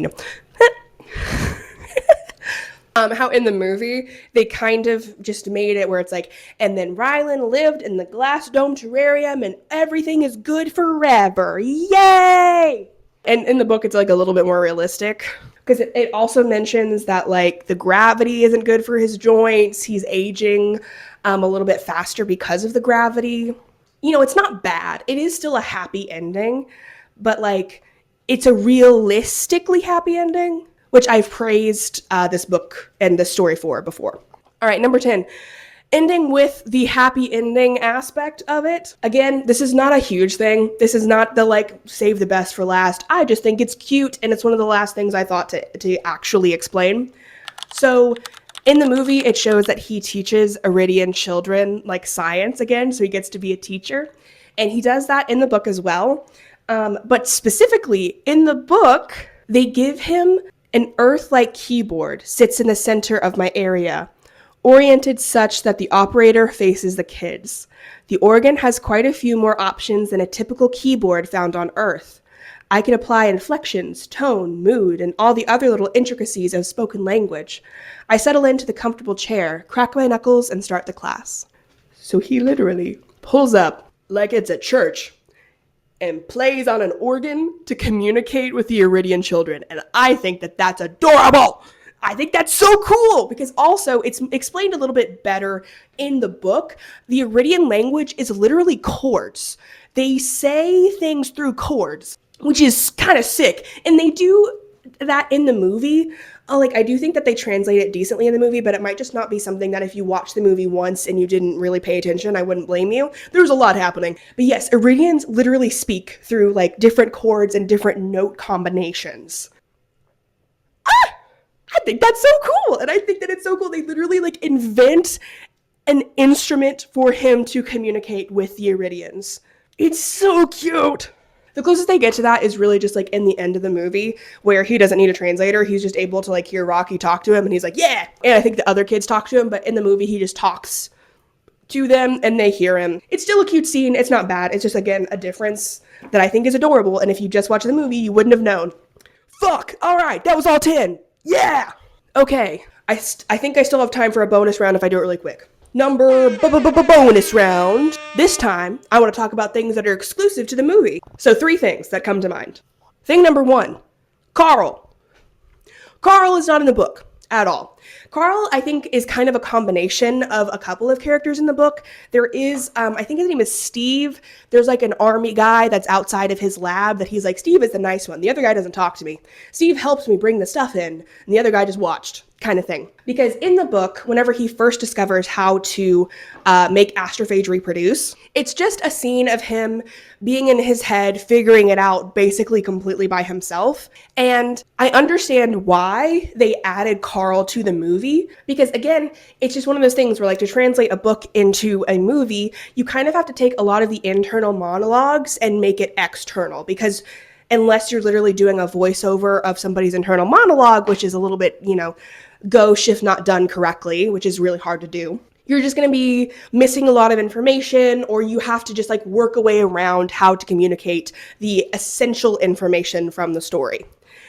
how in the movie, they kind of just made it where it's and then Rylan lived in the glass dome terrarium and everything is good forever. Yay! And in the book, it's a little bit more realistic. Because it also mentions that the gravity isn't good for his joints. He's aging. a little bit faster because of the gravity. You know, it's not bad. It is still a happy ending, but like it's a realistically happy ending, which I've praised this book and this story for before. All right, number 10. Ending with the happy ending aspect of it. Again, this is not a huge thing. This is not the like save the best for last. I just think it's cute, and it's one of the last things I thought to actually explain. So in the movie, it shows that he teaches Eridian children like science again, so he gets to be a teacher. And he does that in the book as well. But specifically in the book, they give him an Earth-like keyboard, sits in the center of my area, oriented such that the operator faces the kids. The organ has quite a few more options than a typical keyboard found on Earth. I can apply inflections, tone, mood, and all the other little intricacies of spoken language. I settle into the comfortable chair, crack my knuckles, and start the class. So he literally pulls up like it's a church and plays on an organ to communicate with the Eridian children. And I think that that's adorable. I think that's so cool because also it's explained a little bit better in the book. The Eridian language is literally chords. They say things through chords, which is kind of sick. And they do that in the movie. Like, I do think that they translate it decently in the movie, but it might just not be something that if you watch the movie once and you didn't really pay attention, I wouldn't blame you. There's a lot happening. But yes, Eridians literally speak through like different chords and different note combinations. I think that's so cool. And I think that it's so cool. They literally like invent an instrument for him to communicate with the Eridians. It's so cute. The closest they get to that is really just like in the end of the movie where he doesn't need a translator. He's just able to like hear Rocky talk to him and he's like, yeah. And I think the other kids talk to him, but in the movie he just talks to them and they hear him. It's still a cute scene. It's not bad. It's just, again, a difference that I think is adorable. And if you just watched the movie, you wouldn't have known. Fuck. All right. That was all 10. Yeah. Okay. I think I still have time for a bonus round if I do it really quick. Number bonus round. This time, I want to talk about things that are exclusive to the movie. So 3 things that come to mind. Thing number 1, Carl. Carl is not in the book at all. Carl, I think, is kind of a combination of a couple of characters in the book. There is, I think his name is Steve. There's like an army guy that's outside of his lab that he's like, Steve is the nice one. The other guy doesn't talk to me. Steve helps me bring the stuff in, and the other guy just watched, kind of thing. Because in the book, whenever he first discovers how to make astrophage reproduce, it's just a scene of him being in his head, figuring it out basically completely by himself. And I understand why they added Carl to the movie, because again, it's just one of those things where like to translate a book into a movie, you kind of have to take a lot of the internal monologues and make it external, because unless you're literally doing a voiceover of somebody's internal monologue, which is a little bit, gauche if not done correctly, which is really hard to do, you're just going to be missing a lot of information, or you have to just like work a way around how to communicate the essential information from the story.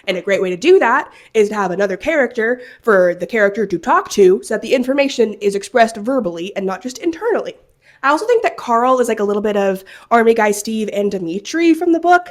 And a great way to do that is to have another character for the character to talk to so that the information is expressed verbally and not just internally. I also think that Carl is like a little bit of Army Guy Steve and Dmitri from the book.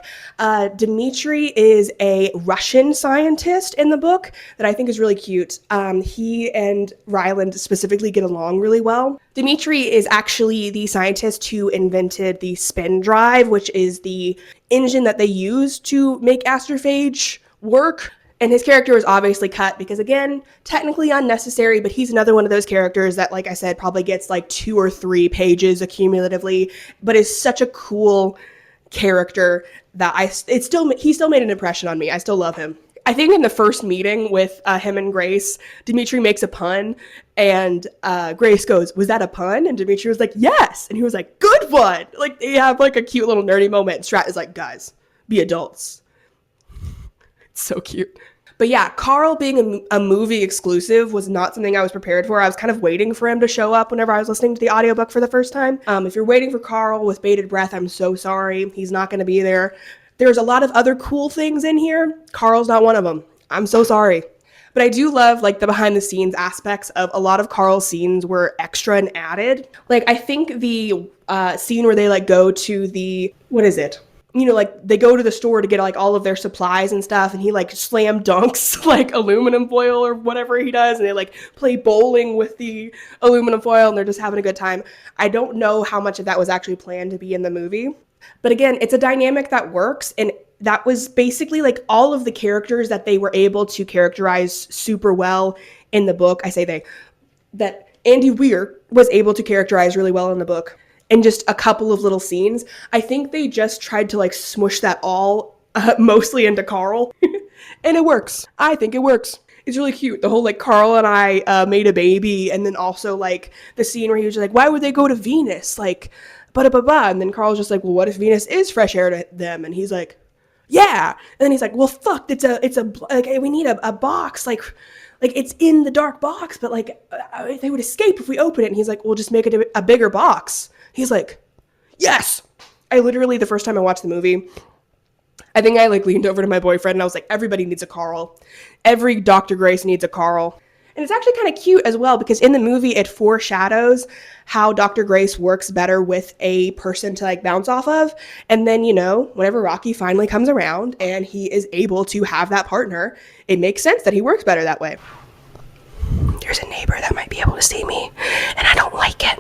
Dmitri is a Russian scientist in the book that I think is really cute. He and Ryland specifically get along really well. Dmitri is actually the scientist who invented the spin drive, which is the engine that they use to make astrophage work. And his character was obviously cut because, again, technically unnecessary, but he's another one of those characters that, like I said, probably gets like 2 or 3 pages accumulatively, but is such a cool character that he still made an impression on me. I still love him. I think in the first meeting with him and Grace, Dmitri makes a pun, and Grace goes, "Was that a pun?" And Dmitri was like, "Yes." And he was like, "Good one." Like, they have like a cute little nerdy moment, and Strat is like, "Guys, be adults." It's so cute. But yeah, Carl being a movie exclusive was not something I was prepared for. I was kind of waiting for him to show up whenever I was listening to the audiobook for the first time. If you're waiting for Carl with bated breath, I'm so sorry. He's not going to be there. There's a lot of other cool things in here. Carl's not one of them. I'm so sorry. But I do love like the behind the scenes aspects of a lot of Carl's scenes were extra and added. Like I think the scene where they like go to the, what is it? you know, like they go to the store to get like all of their supplies and stuff, and he like slam dunks like aluminum foil or whatever he does, and they like play bowling with the aluminum foil, and they're just having a good time. I don't know how much of that was actually planned to be in the movie, but again, it's a dynamic that works, and that was basically like all of the characters that they were able to characterize super well in the book. I say they, that Andy Weir was able to characterize really well in the book. In just a couple of little scenes. I think they just tried to like smush that all mostly into Carl. And it works. I think it works. It's really cute. The whole like Carl and I made a baby, and then also like the scene where he was just like, why would they go to Venus? Like, blah. And then Carl's just like, well, what if Venus is fresh air to them? And he's like, yeah. And then he's like, well, fuck, it's a like, we need a box. Like it's in the dark box, but like they would escape if we open it. And he's like, we'll just make it a bigger box. He's like, yes. I literally, the first time I watched the movie, I think I like leaned over to my boyfriend and I was like, everybody needs a Carl. Every Dr. Grace needs a Carl. And it's actually kind of cute as well, because in the movie, it foreshadows how Dr. Grace works better with a person to like bounce off of. And then, you know, whenever Rocky finally comes around and he is able to have that partner, it makes sense that he works better that way. There's a neighbor that might be able to see me, and I don't like it.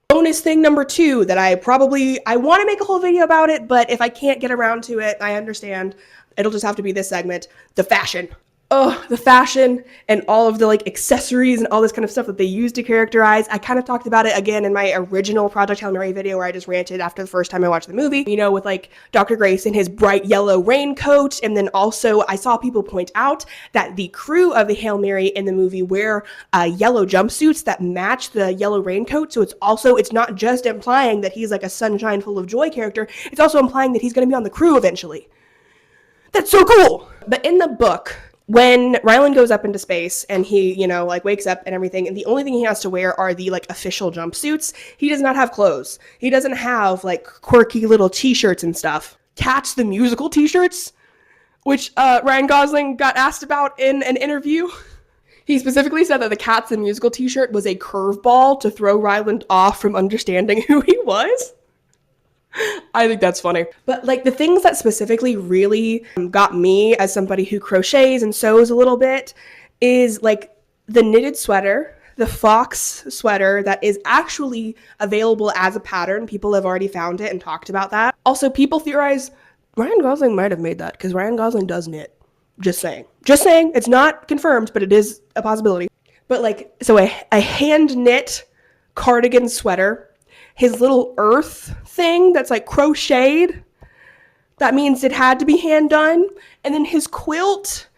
Bonus thing number 2 that I want to make a whole video about it, but if I can't get around to it, I understand. It'll just have to be this segment. The fashion. Oh, the fashion and all of the like accessories and all this kind of stuff that they use to characterize. I kind of talked about it again in my original Project Hail Mary video where I just ranted after the first time I watched the movie, you know, with like Dr. Grace in his bright yellow raincoat. And then also I saw people point out that the crew of the Hail Mary in the movie wear yellow jumpsuits that match the yellow raincoat. So it's not just implying that he's like a sunshine full of joy character. It's also implying that he's going to be on the crew eventually. That's so cool. But in the book, when Ryland goes up into space and he, you know, like wakes up and everything, and the only thing he has to wear are the like official jumpsuits, he does not have clothes. He doesn't have like quirky little t-shirts and stuff. Cats the musical t-shirts, which Ryan Gosling got asked about in an interview. He specifically said that the Cats the musical t-shirt was a curveball to throw Ryland off from understanding who he was. I think that's funny. But like the things that specifically really got me as somebody who crochets and sews a little bit is like the knitted sweater, the fox sweater that is actually available as a pattern. People have already found it and talked about that. Also, people theorize Ryan Gosling might have made that because Ryan Gosling does knit. Just saying. It's not confirmed, but it is a possibility. But like, so a hand knit cardigan sweater, his little earth thing that's like crocheted, that means it had to be hand done. And then his quilt,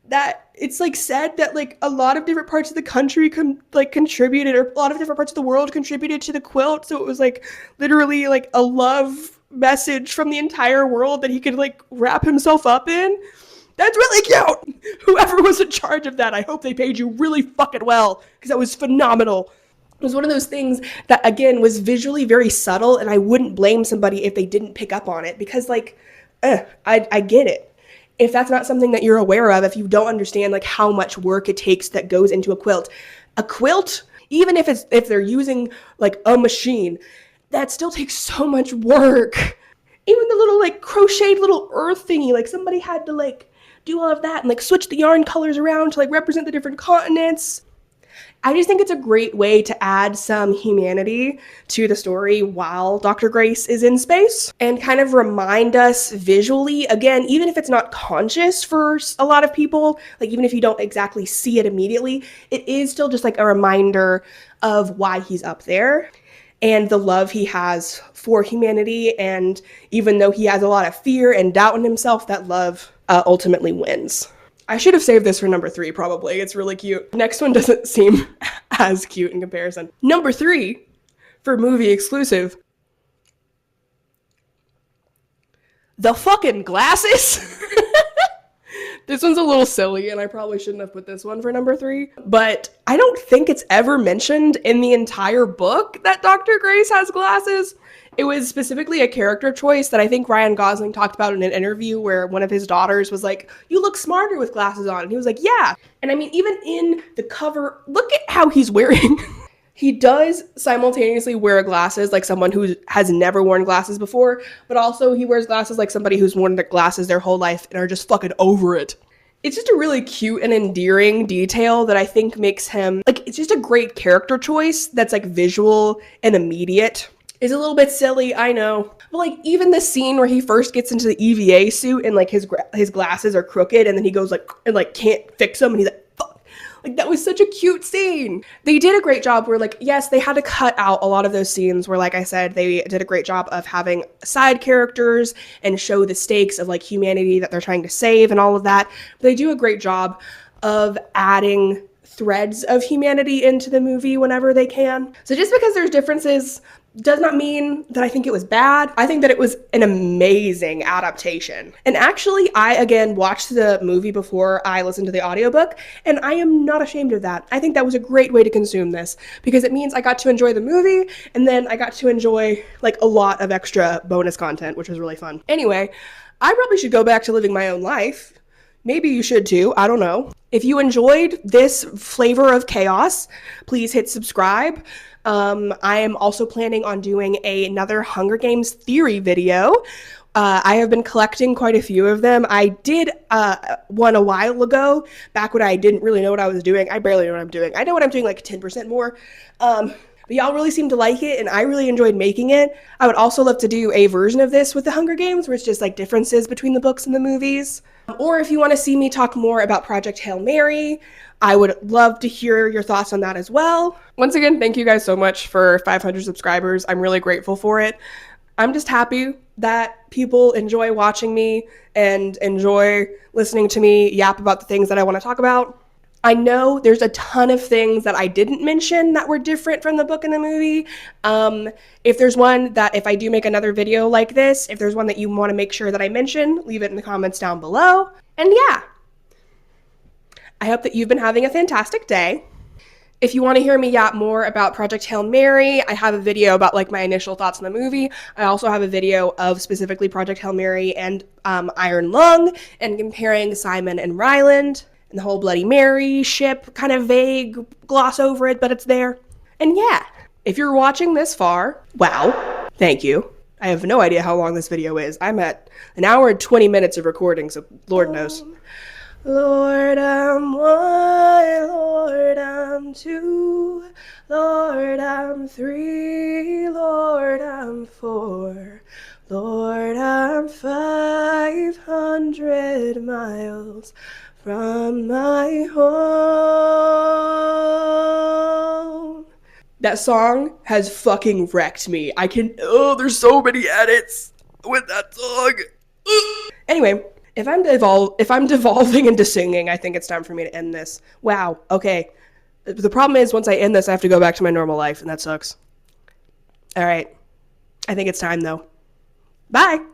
that it's like said that like a lot of different parts of the country contributed, or a lot of different parts of the world contributed to the quilt. So it was like literally like a love message from the entire world that he could like wrap himself up in. That's really cute. Whoever was in charge of that, I hope they paid you really fucking well, because that was phenomenal. It was one of those things that, again, was visually very subtle, and I wouldn't blame somebody if they didn't pick up on it, because, like, I get it. If that's not something that you're aware of, if you don't understand, like, how much work it takes that goes into a quilt, even if they're using, like, a machine, that still takes so much work. Even the little, like, crocheted little earth thingy, like, somebody had to, like, do all of that and, like, switch the yarn colors around to, like, represent the different continents. I just think it's a great way to add some humanity to the story while Dr. Grace is in space and kind of remind us visually, again, even if it's not conscious for a lot of people, like even if you don't exactly see it immediately, it is still just like a reminder of why he's up there and the love he has for humanity. And even though he has a lot of fear and doubt in himself, that love ultimately wins. I should have saved this for number 3, probably. It's really cute. Next one doesn't seem as cute in comparison. Number 3, for movie exclusive. The fucking glasses! This one's a little silly, and I probably shouldn't have put this one for number 3. But I don't think it's ever mentioned in the entire book that Dr. Grace has glasses. It was specifically a character choice that I think Ryan Gosling talked about in an interview where one of his daughters was like, you look smarter with glasses on. And he was like, yeah. And I mean, even in the cover, look at how he's wearing He does simultaneously wear glasses like someone who has never worn glasses before, but also he wears glasses like somebody who's worn glasses their whole life and are just fucking over it. It's just a really cute and endearing detail that I think makes him, like, it's just a great character choice that's, like, visual and immediate. It's a little bit silly, I know. But, like, even the scene where he first gets into the EVA suit and, like, his glasses are crooked and then he goes, like, and, like, can't fix them and he's like, fuck. Like, that was such a cute scene. They did a great job where, like, yes, they had to cut out a lot of those scenes where, like I said, they did a great job of having side characters and show the stakes of, like, humanity that they're trying to save and all of that. But they do a great job of adding threads of humanity into the movie whenever they can. So just because there's differences does not mean that I think it was bad. I think that it was an amazing adaptation. And actually, I, again, watched the movie before I listened to the audiobook, and I am not ashamed of that. I think that was a great way to consume this, because it means I got to enjoy the movie, and then I got to enjoy, like, a lot of extra bonus content, which was really fun. Anyway, I probably should go back to living my own life. Maybe you should too, I don't know. If you enjoyed this flavor of chaos, please hit subscribe. I am also planning on doing another Hunger Games theory video. I have been collecting quite a few of them. I did one a while ago, back when I didn't really know what I was doing. I barely know what I'm doing. I know what I'm doing like 10% more. But y'all really seem to like it, and I really enjoyed making it. I would also love to do a version of this with the Hunger Games, where it's just like differences between the books and the movies. Or if you want to see me talk more about Project Hail Mary, I would love to hear your thoughts on that as well. Once again, thank you guys so much for 500 subscribers. I'm really grateful for it. I'm just happy that people enjoy watching me and enjoy listening to me yap about the things that I want to talk about. I know there's a ton of things that I didn't mention that were different from the book and the movie. If there's one that, if I do make another video like this, if there's one that you want to make sure that I mention, leave it in the comments down below. And yeah, I hope that you've been having a fantastic day. If you want to hear me yap more about Project Hail Mary, I have a video about like my initial thoughts on the movie. I also have a video of specifically Project Hail Mary and Iron Lung, and comparing Simon and Ryland. And the whole Bloody Mary ship, kind of vague, gloss over it, but it's there. And yeah, if you're watching this far, wow, thank you. I have no idea how long this video is. I'm at 1 hour and 20 minutes of recording, so Lord knows. Lord, I'm 1, Lord, I'm 2, Lord, I'm 3, Lord, I'm 4, Lord, I'm 500 miles from my home. That song has fucking wrecked me. There's so many edits with that song. Anyway, if I'm devolving into singing, I think it's time for me to end this. Wow, okay. The problem is, once I end this, I have to go back to my normal life, and that sucks. All right. I think it's time, though. Bye.